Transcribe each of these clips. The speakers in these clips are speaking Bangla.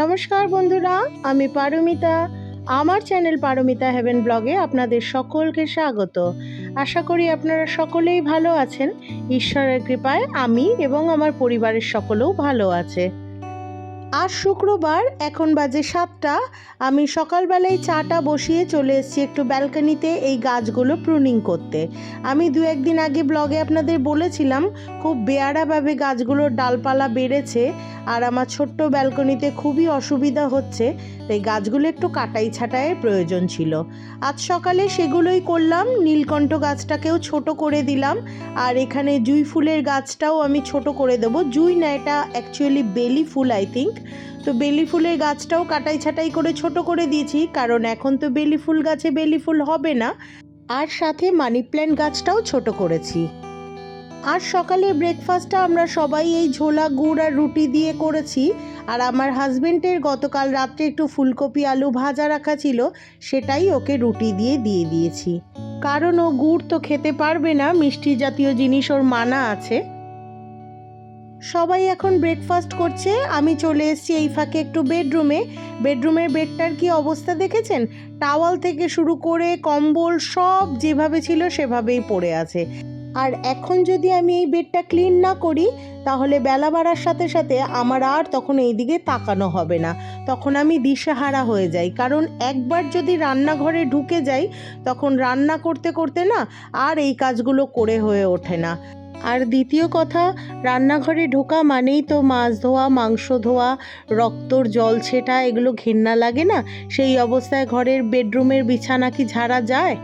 নমস্কার বন্ধুরা, আমি পারমিতা। আমার চ্যানেল পারমিতা হেভেন ব্লগে আপনাদের সকলকে স্বাগত। আশা করি আপনারা সকলেই ভালো আছেন। ঈশ্বরের কৃপায় আমি এবং আমার পরিবারের সকলেও ভালো আছে। আজ শুক্রবার, এখন বাজে 7টা। আমি সকালবেলায় চাটা বসিয়ে চলে এসেছি একটু ব্যালকনিতে এই গাছগুলো প্রুনিং করতে। আমি 2-1 দিন আগে ব্লগে আপনাদের বলেছিলাম খুব বেয়ারাভাবে গাছগুলোর ডালপালা বেড়েছে আর আমার ছোট্ট ব্যালকনিতে খুবই অসুবিধা হচ্ছে, তাই গাছগুলো একটু কাটাই ছাঁটাইয়ের প্রয়োজন ছিল। আজ সকালে সেগুলোই করলাম। নীলকণ্ঠ গাছটাকেও ছোট করে দিলাম, আর এখানে জুঁই ফুলের গাছটাও আমি ছোট করে দেবো। জুঁই না, এটা অ্যাকচুয়ালি বেলি ফুল আই থিঙ্ক। তো বেলি ফুলের গাছটাও কাটাই ছাঁটাই করে ছোট করে দিয়েছি, কারণ এখন তো বেলি ফুল গাছে বেলি ফুল হবে না। আর সাথে মানি প্ল্যান্ট গাছটাও ছোট করেছি। আর সকালে ব্রেকফাস্টটা আমরা সবাই এই ঝোলা গুড় আর রুটি দিয়ে করেছি। আর আমার হাজবেন্ডের গতকাল রাত্রে একটু ফুলকপি আলু ভাজা রাখা ছিল, সেটাই ওকে রুটি দিয়ে দিয়েছি, কারণ ও গুড় তো খেতে পারবে না, মিষ্টি জাতীয় জিনিস ওর মানা আছে। সবাই এখন ব্রেকফাস্ট করছে, আমি চলে এসেছি এই ফাঁকে একটু বেডরুমের বেডটার কি অবস্থা দেখেছেন? টাওয়াল থেকে শুরু করে কম্বল সব যেভাবে ছিল সেভাবেই পড়ে আছে। আর এখন যদি আমি এই বেডটা ক্লিন না করি, তাহলে বেলা বাড়ার সাথে সাথে আমার আর তখন এই দিকে তাকানো হবে না। তখন আমি দিশেহারা হয়ে যাই, কারণ একবার যদি রান্নাঘরে ঢুকে যাই তখন রান্না করতে করতে না আর এই কাজগুলো করে হয়ে ওঠে না। আর দ্বিতীয় কথা, রান্নাঘরে ঢোকা মানেই তো মাছ ধোয়া, মাংস ধোয়া, রক্তর জল ছেটা, এগুলো ঘেন্না লাগে না? সেই অবস্থায় ঘরের বেডরুমের বিছানা কি ঝাড়া যায়?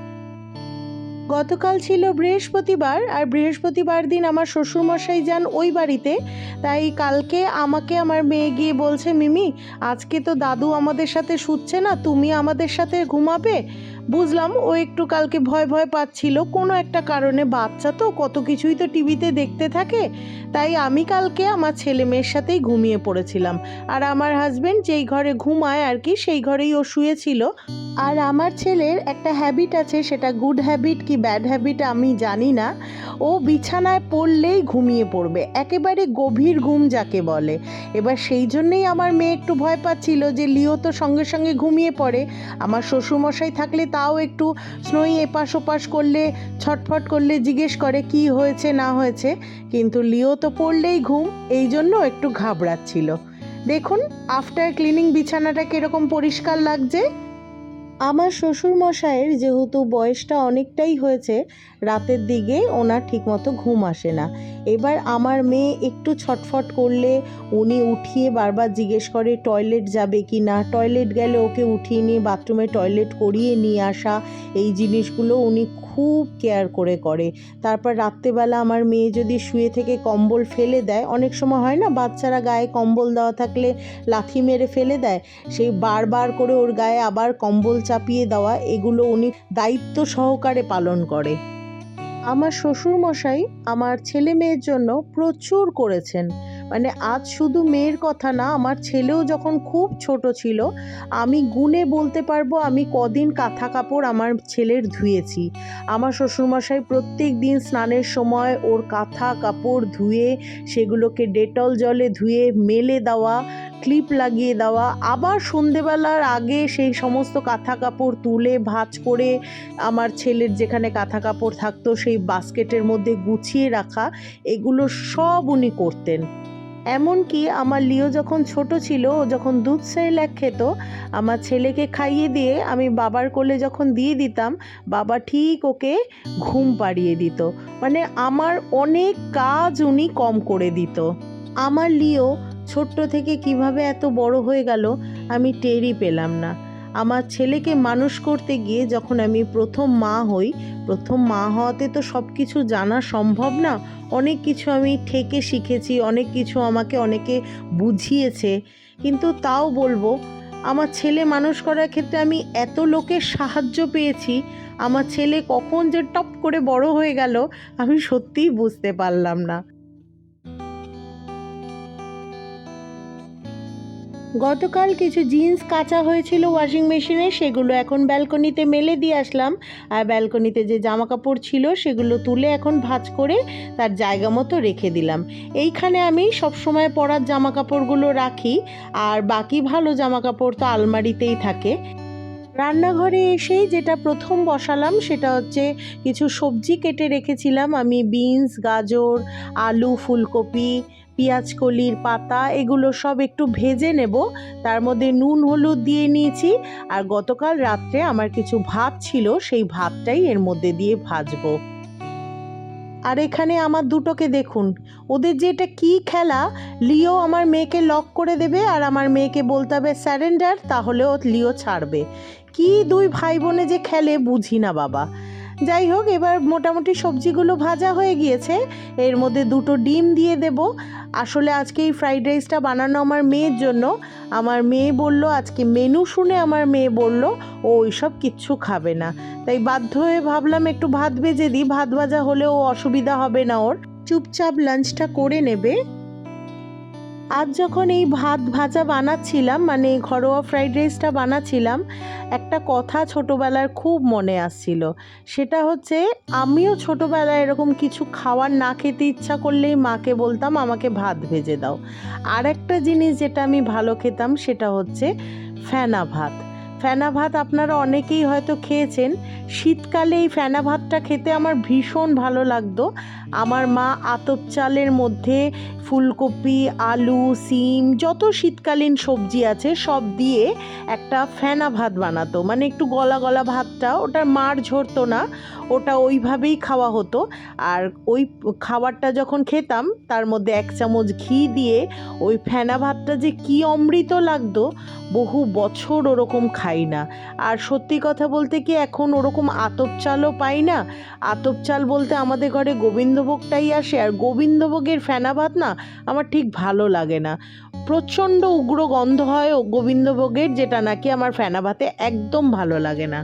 গতকাল ছিল বৃহস্পতিবার, আর বৃহস্পতিবার দিন আমার শ্বশুরমশাই যান ওই বাড়িতে। তাই কালকে আমাকে আমার মেয়ে গিয়ে বলছে, মিমি আজকে তো দাদু আমাদের সাথে শুচ্ছে না, তুমি আমাদের সাথে ঘুমাবে। বুঝলাম ও একটু কালকে ভয় ভয় পাচ্ছিল কোনো একটা কারণে, বাচ্চা তো কত কিছুই তো টিভিতে দেখতে থাকে। তাই আমি কালকে আমার ছেলে মেয়ের সাথেই ঘুমিয়ে পড়েছিলাম। আর আমার হাজবেন্ড যেই ঘরে ঘুমায় আর কি, সেই ঘরেই ও শুয়েছিল। আর আমার ছেলের একটা হ্যাবিট আছে, সেটা গুড হ্যাবিট কি ব্যাড হ্যাবিট আমি জানি না, ও বিছানায় পড়লেই ঘুমিয়ে পড়বে, একেবারে গভীর ঘুম যাকে বলে। এবার সেই জন্যেই আমার মেয়ে একটু ভয় পাচ্ছিল যে লিও তো সঙ্গে সঙ্গে ঘুমিয়ে পড়ে, আমার শ্বশুরমশাই থাকলে তাও একটু স্নোই এপাশ ওপাশ করলে, ছটফট করলে জিজ্ঞেস করে কি হয়েছে না হয়েছে, কিন্তু লিও তো পড়লেই ঘুম, এই জন্য একটু ঘাবড়াচ্ছিল। দেখুন আফটার ক্লিনিং বিছানাটা কীরকম পরিষ্কার লাগছে। আমার শ্বশুরমশাইয়ের যেহেতু বয়সটা অনেকটাই হয়েছে, রাতের দিকে ওনার ঠিকমতো ঘুম আসে না। এবার আমার মেয়ে একটু ছটফট করলে উনি উঠিয়ে বারবার জিজ্ঞেস করে টয়লেট যাবে কি না, টয়লেট গেলে ওকে উঠিয়ে নিয়ে বাথরুমে টয়লেট করিয়ে নিয়ে আসা, এই জিনিসগুলো উনি খুব কেয়ার করে। তারপর রাত্রেবেলা আমার মেয়ে যদি শুয়ে থেকে কম্বল ফেলে দেয়, অনেক সময় হয় না বাচ্চারা গায়ে কম্বল দেওয়া থাকলে লাথি মেরে ফেলে দেয়, সেই বারবার করে ওর গায়ে আবার কম্বল চাপিয়ে দেওয়া, এগুলো উনি দায়িত্ব সহকারে পালন করে। আমার শ্বশুরমশাই আমার ছেলে মেয়ের জন্য প্রচুর করেছেন। মানে আজ শুধু মেয়ের কথা না, আমার ছেলেও যখন খুব ছোট ছিল, আমি গুণে বলতে পারবো আমি কদিন কাঁথা কাপড় আমার ছেলের ধুয়েছি। আমার শ্বশুরমশাই প্রত্যেক দিন স্নানের সময় ওর কাঁথা কাপড় ধুয়ে সেগুলোকে ডেটল জলে ধুয়ে মেলে দেওয়া, ক্লিপ লাগিয়ে দেওয়া, আবার সন্ধেবেলার আগে সেই সমস্ত কাঁথা কাপড় তুলে ভাঁজ করে আমার ছেলের যেখানে কাঁথা কাপড় থাকতো সেই বাস্কেটের মধ্যে গুছিয়ে রাখা, এগুলো সব উনি করতেন। এমনকি আমার লিও যখন ছোট ছিল, ও যখন দুধ সেরেলাক খেত, আমার ছেলেকে খাইয়ে দিয়ে আমি বাবার কোলে যখন দিয়ে দিতাম, বাবা ঠিক ওকে ঘুম পাড়িয়ে দিত। মানে আমার অনেক কাজ উনি কম করে দিত। আমার লিও ছোট্ট থেকে কিভাবে এত বড় হয়ে গেল আমি টেরই পেলাম না। আমার ছেলেকে মানুষ করতে গিয়ে যখন আমি প্রথম মা হওয়াতে তো সব কিছু জানা সম্ভব না, অনেক কিছু আমি ঠেকে শিখেছি, অনেক কিছু আমাকে অনেকে বুঝিয়েছে, কিন্তু তাও বলবো আমার ছেলে মানুষ করার ক্ষেত্রে আমি এত লোকের সাহায্য পেয়েছি, আমার ছেলে কখন যে টপ করে বড় হয়ে গেল আমি সত্যিই বুঝতে পারলাম না। গতকাল কিছু জিন্স কাচা হয়েছিল ওয়াশিং মেশিনে, সেগুলো এখন ব্যালকনিতে মেলে দিয়ে আসলাম। আর ব্যালকনিতে যে জামা কাপড় ছিল সেগুলো তুলে এখন ভাঁজ করে তার জায়গা মতো রেখে দিলাম। এইখানে আমি সবসময় পরার জামা কাপড়গুলো রাখি, আর বাকি ভালো জামা কাপড় তো আলমারিতেই থাকে। রান্নাঘরে এসেই যেটা প্রথম বসালাম সেটা হচ্ছে কিছু সবজি কেটে রেখেছিলাম আমি, বিনস, গাজর, আলু, ফুলকপি, পেঁয়াজকলির পাতা, এগুলো সব একটু ভেজে নেব। তার মধ্যে নুন হলুদ দিয়ে নিয়েছি, আর গতকাল রাত্রে আমার কিছু ভাত ছিল, সেই ভাতটাই এর মধ্যে দিয়ে ভাজবো। আর এখানে আমার দুটোকে দেখুন, ওদের যে এটা কী খেলা, লিও আমার মেয়েকে লক করে দেবে আর আমার মেয়েকে বলতে হবে স্যারেন্ডার, তাহলেও লিও ছাড়বে। কি দুই ভাই বোনে যে খেলে বুঝি না বাবা। যাই হোক, এবার মোটামুটি সবজিগুলো ভাজা হয়ে গিয়েছে, এর মধ্যে দুটো ডিম দিয়ে দেব। আসলে আজকে এই ফ্রাইড রাইসটা বানানো আমার মেয়ের জন্য। আমার মেয়ে বলল, আজকে মেনু শুনে আমার মেয়ে বলল ও ওইসব কিচ্ছু খাবে না, তাই বাধ্য হয়ে ভাবলাম একটু ভাত ভেজে দিই, ভাত ভাজা হলেও অসুবিধা হবে না, ওর চুপচাপ লাঞ্চটা করে নেবে। আজ যখন এই ভাত ভাজা বানাচ্ছিলাম, মানে ঘরোয়া ফ্রাইড রাইসটা বানাচ্ছিলাম, একটা কথা ছোটোবেলার খুব মনে আসছিল। সেটা হচ্ছে, আমিও ছোটোবেলায় এরকম কিছু খাওয়ার না খেতে ইচ্ছা করলেই মাকে বলতাম আমাকে ভাত ভেজে দাও। আর একটা জিনিস যেটা আমি ভালো খেতাম সেটা হচ্ছে ফেনা ভাত। ফেনা ভাত আপনারা অনেকেই হয়তো খেয়েছেন। শীতকালে এই ফেনা ভাতটা খেতে আমার ভীষণ ভালো লাগতো। আমার মা আতপ চালের মধ্যে ফুলকপি, আলু, সিম, যত শীতকালীন সবজি আছে সব দিয়ে একটা ফেনা ভাত বানাতো, মানে একটু গলা গলা ভাতটা, ওটার মাড় ঝরতো না, ওটা ওইভাবেই খাওয়া হতো। আর ওই খাবারটা যখন খেতাম তার মধ্যে 1 চামচ ঘি দিয়ে ওই ফেনা ভাতটা যে কী অমৃত লাগতো, বহু বছর ওরকম খাই না। আর সত্যি কথা বলতে কি, এখন ওরকম আতপ চালও পাই না। আতপ চাল বলতে আমাদের ঘরে গোবিন্দভোগটাই আসে, আর গোবিন্দভোগের ফেনা ভাত না আমার ঠিক ভালো লাগে না। প্রচণ্ড উগ্র গন্ধ হয় ও গোবিন্দভোগের, যেটা নাকি আমার ফেনা ভাতে একদম ভালো লাগে না।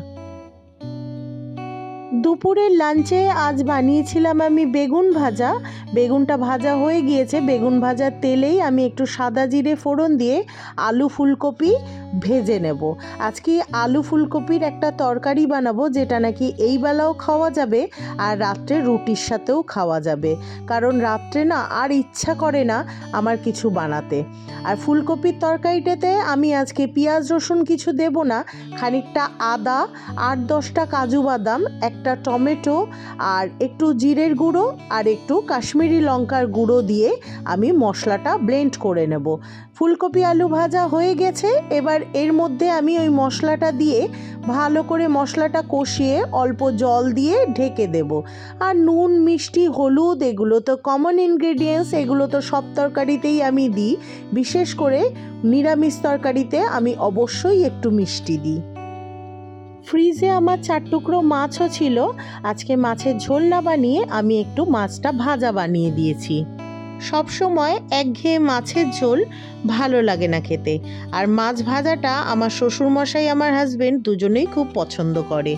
দুপুরের লাঞ্চে আজ বানিয়েছিলাম আমি বেগুন ভাজা। বেগুনটা ভাজা হয়ে গিয়েছে, বেগুন ভাজার তেলেই আমি একটু সাদা জিরে ফোড়ন দিয়ে আলু ফুলকপি ভেজে নেব। আজকে আলু ফুলকপির একটা তরকারি বানাবো, যেটা নাকি এই বেলাও খাওয়া যাবে আর রাত্রে রুটির সাথেও খাওয়া যাবে, কারণ রাত্রে না আর ইচ্ছা করে না আমার কিছু বানাতে। আর ফুলকপির তরকারিটাতে আমি আজকে পেঁয়াজ রসুন কিছু দেব না, খানিকটা আদা, 8-10টা কাজু বাদাম, একটা টমেটো, আর একটু জিরের গুঁড়ো আর একটু কাশ্মীরি লঙ্কার গুঁড়ো দিয়ে আমি মশলাটা ব্লেন্ড করে নেব। ফুলকপি আলু ভাজা হয়ে গেছে, এবার এর মধ্যে আমি ওই মশলাটা দিয়ে ভালো করে মশলাটা কষিয়ে অল্প জল দিয়ে ঢেকে দেব। আর নুন, মিষ্টি, হলুদ এগুলো তো কমন ইনগ্রেডিয়েন্টস, এগুলো তো সব তরকারিতেই আমি দিই, বিশেষ করে নিরামিষ তরকারিতে আমি অবশ্যই একটু মিষ্টি দিই। ফ্রিজে আমার 4 টুকরো মাছও ছিল, আজকে মাছের ঝোল না বানিয়ে আমি একটু মাছটা ভাজা বানিয়ে দিয়েছি। সব সময় একঘেয়ে মাছের ঝোল ভালো লাগে না খেতে, আর মাছ ভাজাটা আমার শ্বশুরমশাই, আমার হাজবেন্ড দুজনেই খুব পছন্দ করে।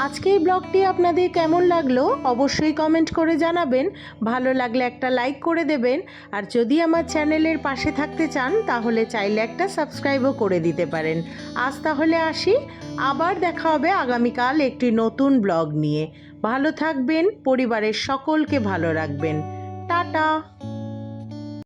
আজকের ব্লগটি আপনাদের কেমন লাগলো অবশ্যই কমেন্ট করে জানাবেন। ভালো লাগলে একটা লাইক করে দেবেন, আর যদি আমার চ্যানেলের পাশে থাকতে চান তাহলে চাইলে একটা সাবস্ক্রাইবও করে দিতে পারেন। আজ তাহলে আসি, আবার দেখা হবে আগামীকাল একটি নতুন ব্লগ নিয়ে। ভালো থাকবেন, পরিবারের সকলকে ভালো রাখবেন। টাটা।